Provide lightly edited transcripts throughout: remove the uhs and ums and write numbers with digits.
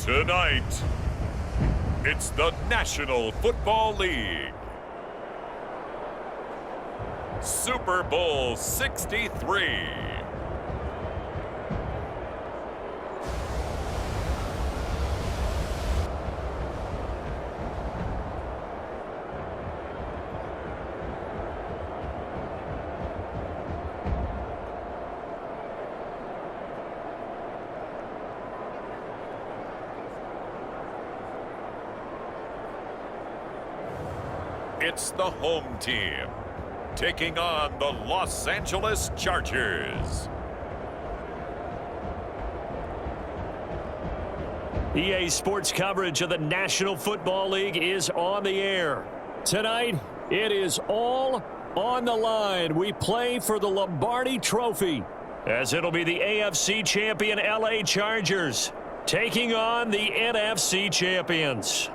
Tonight, it's the National Football League. Super Bowl 63. It's the home team taking on the Los Angeles Chargers. EA Sports coverage of the National Football League is on the air. Tonight, it is all on the line. We play for the Lombardi Trophy, as it'll be the AFC champion LA Chargers taking on the NFC champions.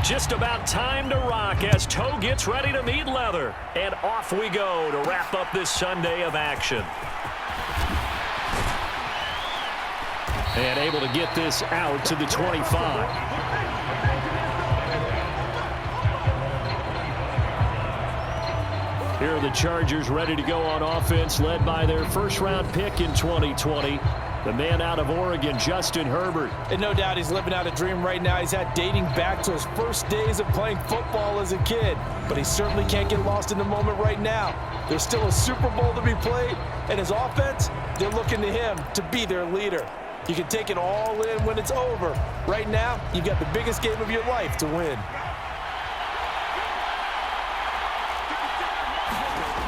Just about time to rock as toe gets ready to meet leather. And off we go to wrap up this Sunday of action. And able to get this out to the 25. Here are the Chargers ready to go on offense, led by their first-round pick in 2020. The man out of Oregon, Justin Herbert. And no doubt he's living out a dream right now. He's had dating back to his first days of playing football as a kid. But he certainly can't get lost in the moment right now. There's still a Super Bowl to be played, and his offense, they're looking to him to be their leader. You can take it all in when it's over. Right now, you've got the biggest game of your life to win.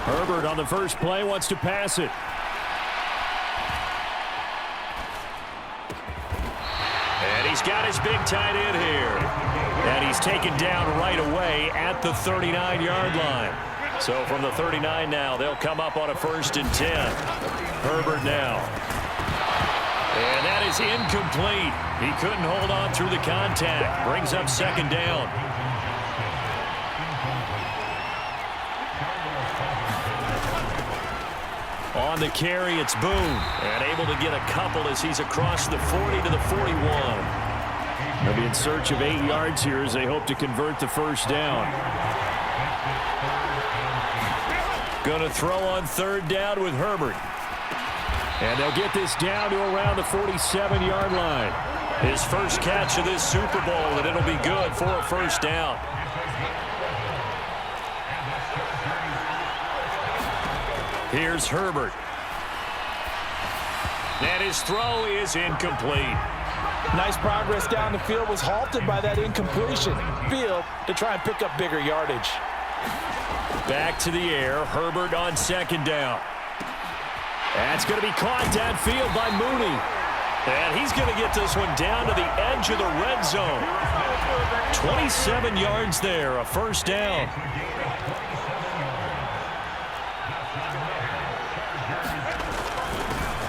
Herbert on the first play wants to pass it. And he's got his big tight end here. And he's taken down right away at the 39-yard line. So from the 39 now, they'll come up on a 1st and 10. Herbert now. And that is incomplete. He couldn't hold on through the contact. Brings up 2nd down. On the carry, it's Boone. And able to get a couple as he's across the 40 to the 41. They'll be in search of 8 yards here as they hope to convert the 1st down. Going to throw on 3rd down with Herbert. And they'll get this down to around the 47-yard line. His first catch of this Super Bowl, and it'll be good for a 1st down. Here's Herbert. And his throw is incomplete. Nice progress down the field, was halted by that incompletion. Field to try and pick up bigger yardage. Back to the air. Herbert on 2nd down. That's going to be caught downfield by Mooney. And he's going to get this one down to the edge of the red zone. 27 yards there, a 1st down.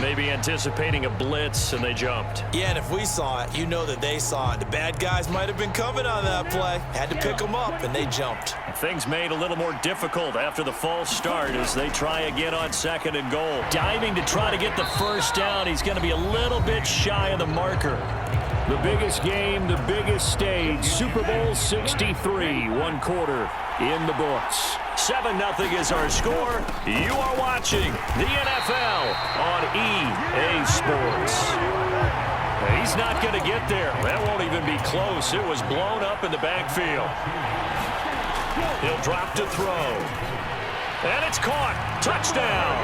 Maybe anticipating a blitz, and they jumped. Yeah, and if we saw it, you know that they saw it. The bad guys might have been coming on that play. Had to pick them up, and they jumped. Things made a little more difficult after the false start as they try again on 2nd and goal. Diving to try to get the first down. He's going to be a little bit shy of the marker. The biggest game, the biggest stage, Super Bowl 63, 1 quarter in the books. 7-0 is our score. You are watching the NFL on EA Sports. He's not going to get there. That won't even be close. It was blown up in the backfield. He'll drop to throw. And it's caught. Touchdown.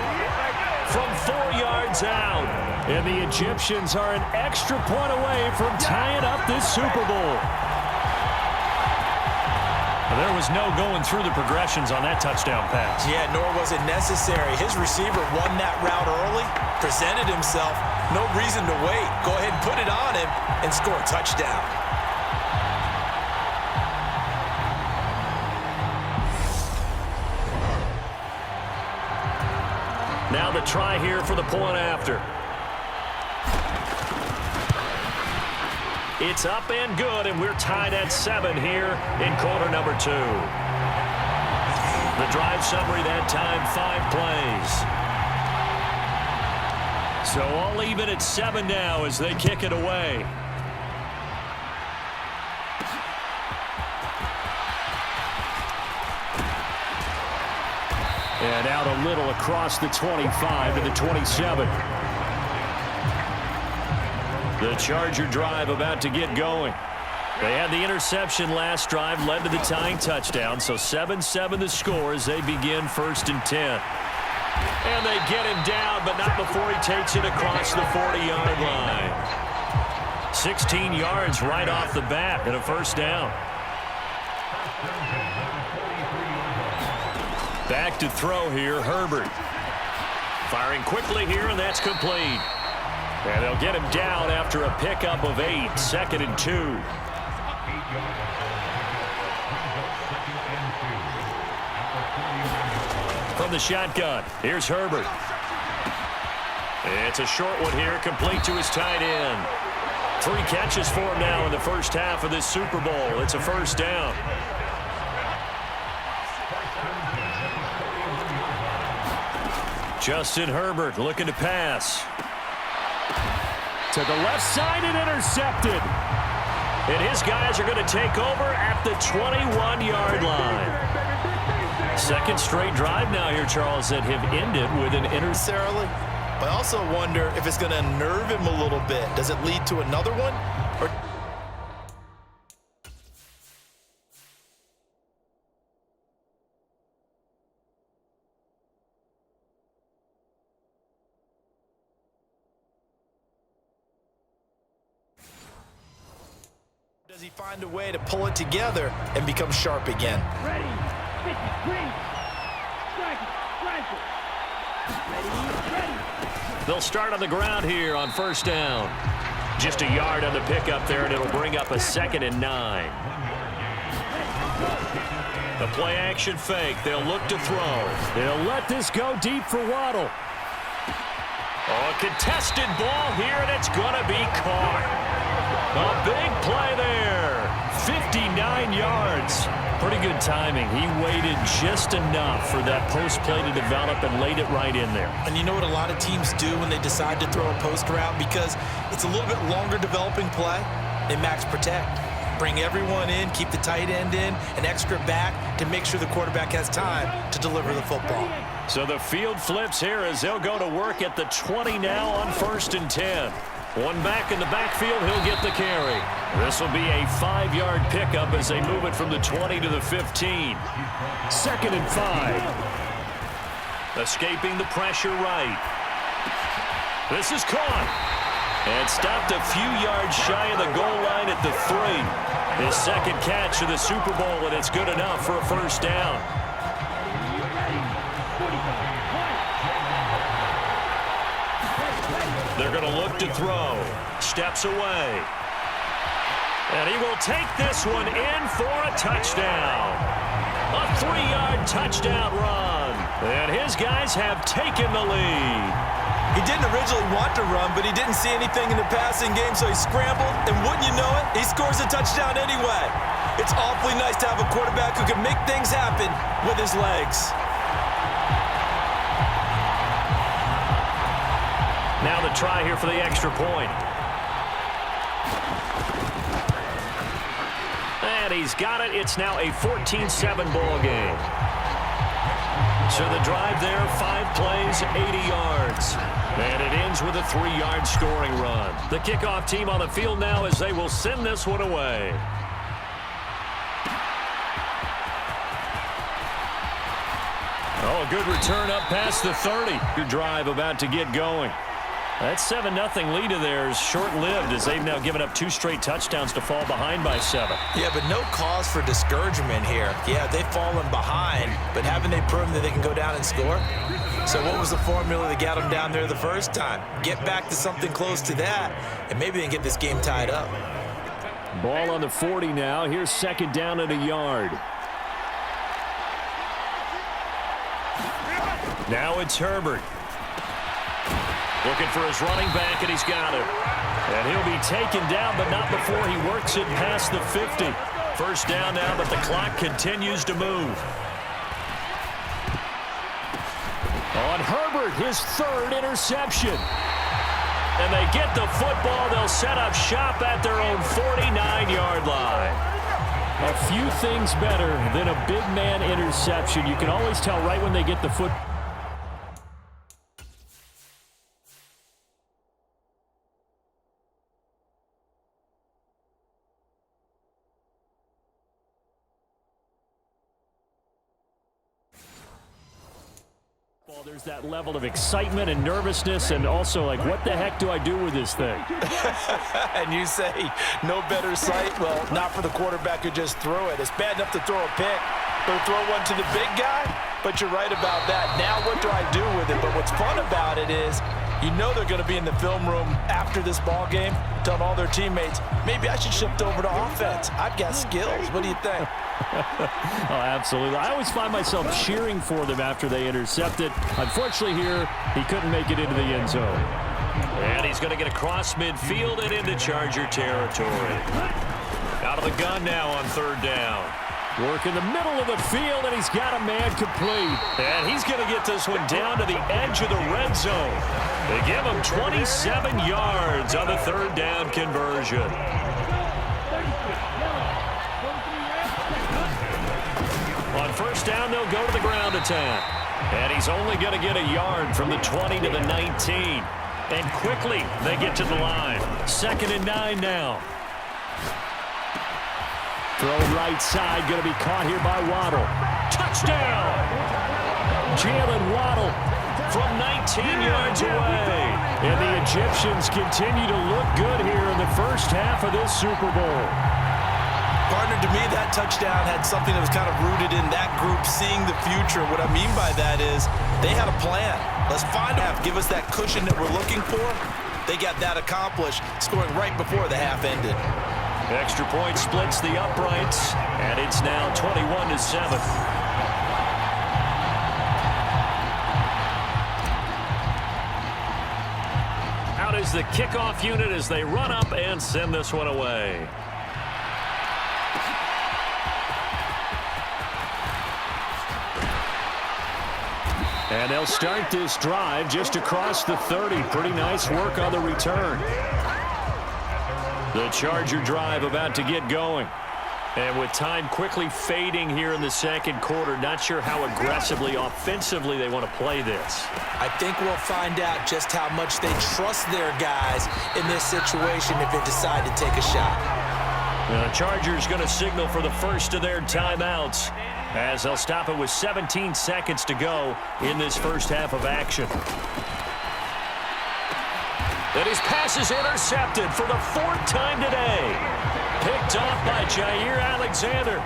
From 4 yards out. And the Egyptians are an extra point away from tying up this Super Bowl. There was no going through the progressions on that touchdown pass. Yeah, nor was it necessary. His receiver won that route early, presented himself. No reason to wait. Go ahead and put it on him and score a touchdown. Now the try here for the point after. It's up and good, and we're tied at 7 here in quarter number 2. The drive summary that time, 5 plays. So all even at 7 now as they kick it away. And out a little across the 25 to the 27. The Charger drive about to get going. They had the interception last drive, led to the tying touchdown. So 7-7 the score as they begin 1st and 10. And they get him down, but not before he takes it across the 40-yard line. 16 yards right off the bat and a first down. Back to throw here, Herbert. Firing quickly here, and that's complete. And they'll get him down after a pickup of 8, 2nd and 2. From the shotgun, here's Herbert. It's a short one here, complete to his tight end. 3 catches for him now in the first half of this Super Bowl. It's a first down. Justin Herbert looking to pass. To the left side and intercepted. And his guys are going to take over at the 21-yard line. 2nd straight drive now here, Charles, that have ended with an interception. But I also wonder if it's going to unnerve him a little bit. Does it lead to another one? Or does he find a way to pull it together and become sharp again? Ready, 53, strike it. Ready. They'll start on the ground here on first down. Just a yard on the pickup there, and it'll bring up a 2nd and 9. The play action fake. They'll look to throw. They'll let this go deep for Waddle. Oh, a contested ball here, and it's going to be caught. A big play there. 59 yards. Pretty good timing. He waited just enough for that post play to develop and laid it right in there. And you know what a lot of teams do when they decide to throw a post route? Because it's a little bit longer developing play, they max protect. Bring everyone in, keep the tight end in, an extra back to make sure the quarterback has time to deliver the football. So the field flips here as they'll go to work at the 20 now on 1st and 10. One back in the backfield, he'll get the carry. This will be a 5-yard pickup as they move it from the 20 to the 15. 2nd and 5. Escaping the pressure right. This is caught. And stopped a few yards shy of the goal line at the 3. His 2nd catch of the Super Bowl, and it's good enough for a first down. They're going to look to throw. Steps away. And he will take this one in for a touchdown. A 3-yard touchdown run. And his guys have taken the lead. He didn't originally want to run, but he didn't see anything in the passing game, so he scrambled, and wouldn't you know it, he scores a touchdown anyway. It's awfully nice to have a quarterback who can make things happen with his legs. Now the try here for the extra point. And he's got it. It's now a 14-7 ball game. So the drive there, 5 plays, 80 yards. And it ends with a 3-yard scoring run. The kickoff team on the field now as they will send this one away. Oh, a good return up past the 30. Good drive about to get going. That 7-0 lead of theirs short-lived as they've now given up 2 straight touchdowns to fall behind by 7. Yeah, but no cause for discouragement here. Yeah, they've fallen behind, but haven't they proven that they can go down and score? So what was the formula that got them down there the first time? Get back to something close to that, and maybe they can get this game tied up. Ball on the 40 now. Here's second down at a yard. Now it's Herbert. Looking for his running back, and he's got it. And he'll be taken down, but not before he works it past the 50. First down now, but the clock continues to move. On Herbert, his 3rd interception. And they get the football. They'll set up shop at their own 49-yard line. A few things better than a big man interception. You can always tell right when they get the football. There's that level of excitement and nervousness, and also like, what the heck do I do with this thing? And you say no better sight? Well, not for the quarterback who just threw it. It's bad enough to throw a pick, but throw one to the big guy? But you're right about that. Now what do I do with it? But what's fun about it is, you know they're going to be in the film room after this ball game, telling all their teammates, maybe I should shift over to offense. I've got skills. What do you think? Oh, absolutely. I always find myself cheering for them after they intercept it. Unfortunately here, he couldn't make it into the end zone. And he's going to get across midfield and into Charger territory. Out of the gun now on 3rd down. Work in the middle of the field, and he's got a man complete. And he's going to get this one down to the edge of the red zone. They give him 27 yards on the 3rd down conversion. On first down, they'll go to the ground attack. And he's only going to get a yard from the 20 to the 19. And quickly, they get to the line. 2nd and 9 now. Throw right side, going to be caught here by Waddle. Touchdown! Jalen Waddle from 19 yards away. And the Egyptians continue to look good here in the first half of this Super Bowl. Partner, to me, that touchdown had something that was kind of rooted in that group seeing the future. What I mean by that is they had a plan. Let's find out, give us that cushion that we're looking for. They got that accomplished, scoring right before the half ended. Extra point splits the uprights, and it's now 21-7. Out is the kickoff unit as they run up and send this one away. And they'll start this drive just across the 30. Pretty nice work on the return. The Charger drive about to get going. And with time quickly fading here in the second quarter, not sure how aggressively, offensively they want to play this. I think we'll find out just how much they trust their guys in this situation if they decide to take a shot. The Chargers going to signal for the first of their timeouts as they'll stop it with 17 seconds to go in this first half of action. And his pass is intercepted for the 4th time today. Picked off by Jair Alexander.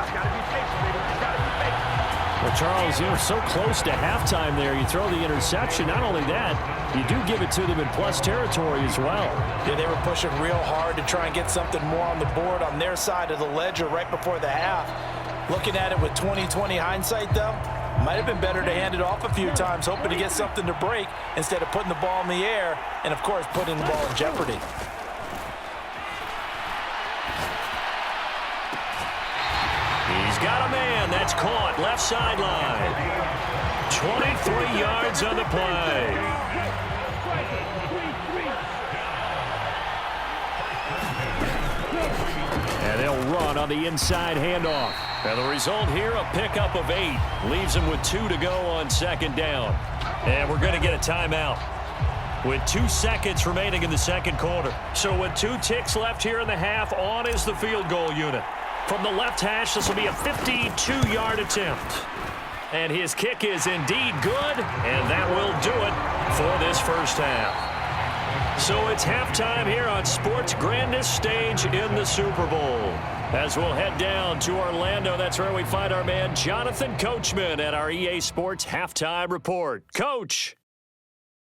Well, Charles, you're so close to halftime there. You throw the interception. Not only that, you do give it to them in plus territory as well. Yeah, they were pushing real hard to try and get something more on the board on their side of the ledger right before the half. Looking at it with 20/20 hindsight, though, Might have been better to hand it off a few times, hoping to get something to break instead of putting the ball in the air and, of course, putting the ball in jeopardy. He's got a man. That's caught. Left sideline. 23 yards on the play. And they'll run on the inside handoff. And the result here, a pickup of 8. Leaves him with 2 to go on second down. And we're going to get a timeout with 2 seconds remaining in the second quarter. So with 2 ticks left here in the half, on is the field goal unit. From the left hash, this will be a 52-yard attempt. And his kick is indeed good, and that will do it for this first half. So it's halftime here on sports' grandest stage in the Super Bowl. As we'll head down to Orlando, that's where we find our man Jonathan Coachman at our EA Sports Halftime Report. Coach.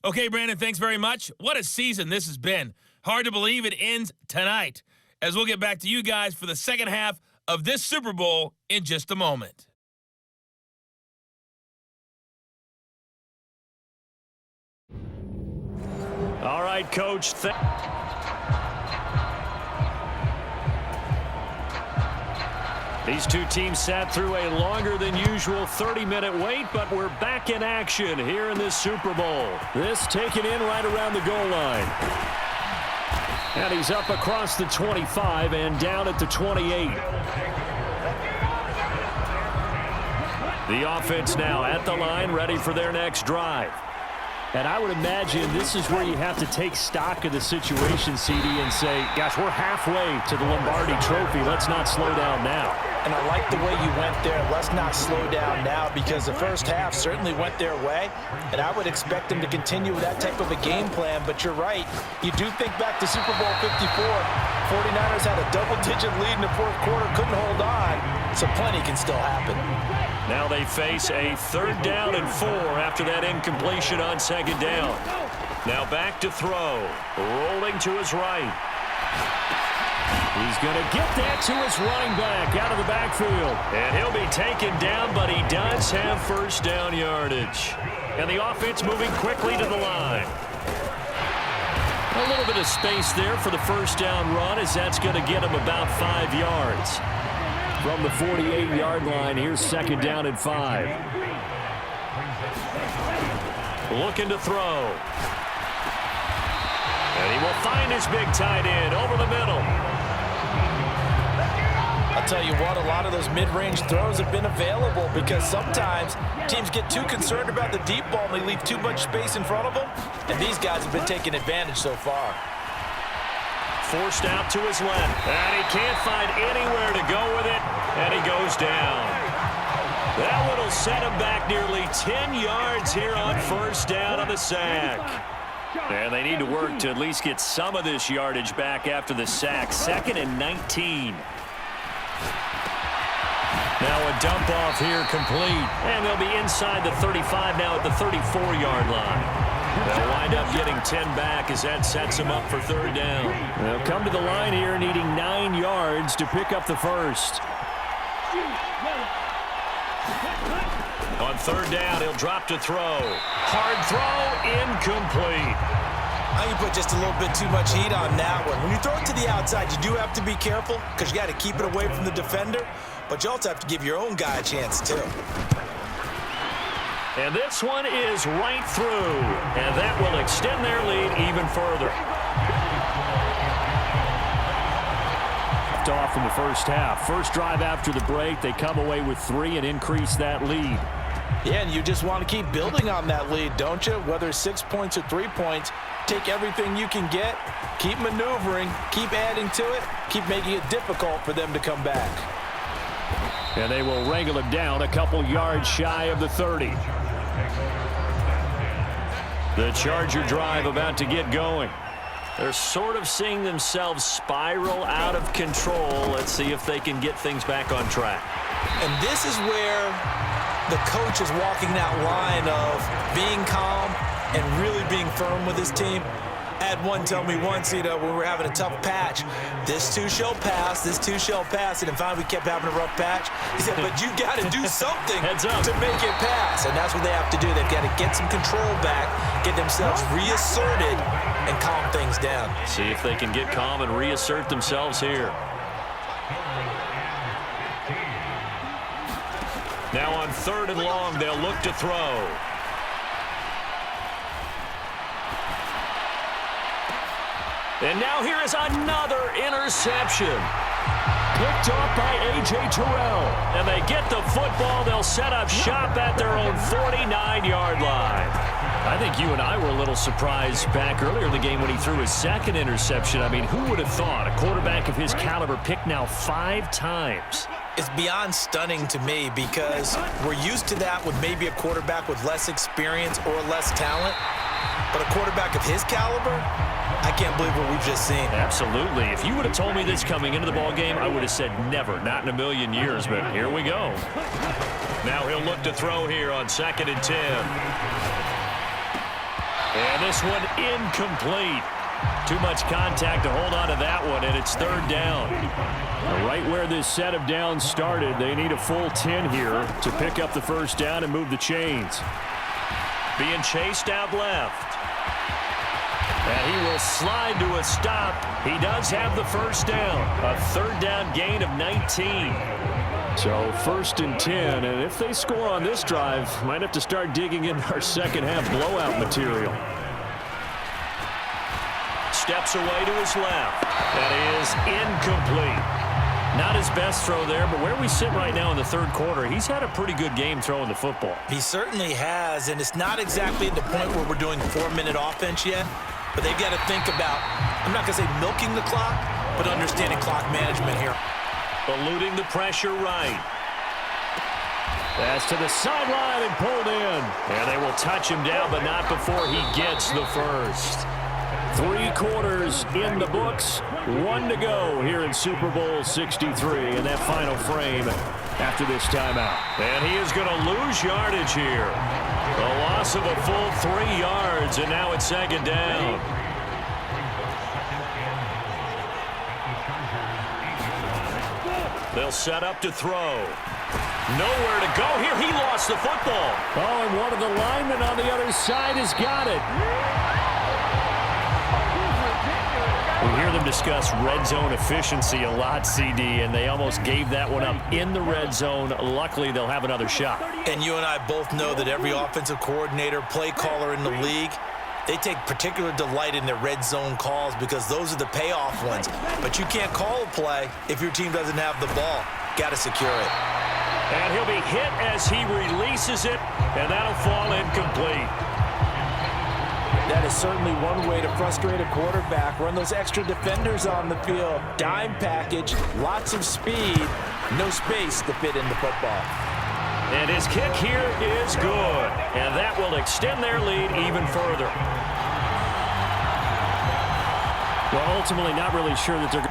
Okay, Brandon, thanks very much. What a season this has been. Hard to believe it ends tonight, as we'll get back to you guys for the second half of this Super Bowl in just a moment. All right, Coach. These two teams sat through a longer than usual 30-minute wait, but we're back in action here in this Super Bowl. This taken in right around the goal line. And he's up across the 25 and down at the 28. The offense now at the line, ready for their next drive. And I would imagine this is where you have to take stock of the situation, CD, and say, gosh, we're halfway to the Lombardi Trophy. Let's not slow down now. And I like the way you went there. Let's not slow down now, because the first half certainly went their way. And I would expect them to continue with that type of a game plan. But you're right. You do think back to Super Bowl 54. 49ers had a double-digit lead in the fourth quarter, couldn't hold on. So plenty can still happen. Now they face a 3rd down and 4 after that incompletion on second down. Now back to throw. Rolling to his right. He's going to get that to his running back out of the backfield. And he'll be taken down, but he does have first down yardage. And the offense moving quickly to the line. A little bit of space there for the first down run, as that's going to get him about 5 yards. From the 48-yard line, here's second down and 5. Looking to throw. And he will find his big tight end over the middle. I'll tell you what, a lot of those mid-range throws have been available, because sometimes teams get too concerned about the deep ball and they leave too much space in front of them. And these guys have been taking advantage so far. Forced out to his left, and he can't find anywhere to go with it, and he goes down. That one will set him back nearly 10 yards here on first down on the sack. And they need to work to at least get some of this yardage back after the sack. 2nd and 19. Now a dump off here complete, and they'll be inside the 35 now at the 34-yard line. They'll wind up getting 10 back as that sets them up for 3rd down. They'll come to the line here needing 9 yards to pick up the first. On 3rd down, he'll drop to throw. Hard throw, incomplete. Now you put just a little bit too much heat on that one. When you throw it to the outside, you do have to be careful, because you got to keep it away from the defender, but you also have to give your own guy a chance too. And this one is right through, and that will extend their lead even further. Off in the first half. First drive after the break, they come away with 3 and increase that lead. Yeah, and you just want to keep building on that lead, don't you? Whether it's 6 points or 3 points, take everything you can get, keep maneuvering, keep adding to it, keep making it difficult for them to come back. And they will wrangle him down a couple yards shy of the 30. The Charger drive about to get going. They're sort of seeing themselves spiral out of control. Let's see if they can get things back on track. And this is where the coach is walking that line of being calm and really being firm with his team. I had one tell me once, when we were having a tough patch, this too shall pass, this too shall pass, and then finally we kept having a rough patch. He said, but you got to do something to make it pass, and that's what they have to do. They've got to get some control back, get themselves reasserted, and calm things down. See if they can get calm and reassert themselves here. Now on 3rd and long, they'll look to throw. And now here is another interception. Picked off by A.J. Terrell. And they get the football. They'll set up shop at their own 49-yard line. I think you and I were a little surprised back earlier in the game when he threw his 2nd interception. I mean, who would have thought a quarterback of his caliber picked now 5 times? It's beyond stunning to me because we're used to that with maybe a quarterback with less experience or less talent. But a quarterback of his caliber, I can't believe what we've just seen. Absolutely. If you would have told me this coming into the ballgame, I would have said never, not in a million years, but here we go. Now he'll look to throw here on 2nd and 10. And this one incomplete. Too much contact to hold on to that one, and it's 3rd down. Right where this set of downs started, they need a full 10 here to pick up the 1st down and move the chains. Being chased out left. And he will slide to a stop. He does have the 1st down. A 3rd down gain of 19. So 1st and 10, and if they score on this drive, might have to start digging in our 2nd half blowout material. Steps away to his left. That is incomplete. Not his best throw there, but where we sit right now in the 3rd quarter, he's had a pretty good game throwing the football. He certainly has, and it's not exactly at the point where we're doing 4-minute offense yet, but they've got to think about, I'm not going to say milking the clock, but understanding clock management here. Eluding the pressure right. Pass to the sideline and pulled in. And they will touch him down, but not before he gets the 1st. 3 quarters in the books. 1 to go here in Super Bowl 63 in that final frame after this timeout. And he is going to lose yardage here. A loss of a full 3 yards, and now it's 2nd down. They'll set up to throw. Nowhere to go here. He lost the football. Oh, and one of the linemen on the other side has got it. We hear them discuss red zone efficiency a lot, CD, and they almost gave that one up in the red zone. Luckily, they'll have another shot. And you and I both know that every offensive coordinator, play caller in the league, they take particular delight in their red zone calls because those are the payoff ones. But you can't call a play if your team doesn't have the ball. Got to secure it. And he'll be hit as he releases it, and that'll fall incomplete. That is certainly one way to frustrate a quarterback. Run those extra defenders on the field. Dime package, lots of speed, no space to fit in the football. And his kick here is good. And that will extend their lead even further. Well, ultimately not really sure that they're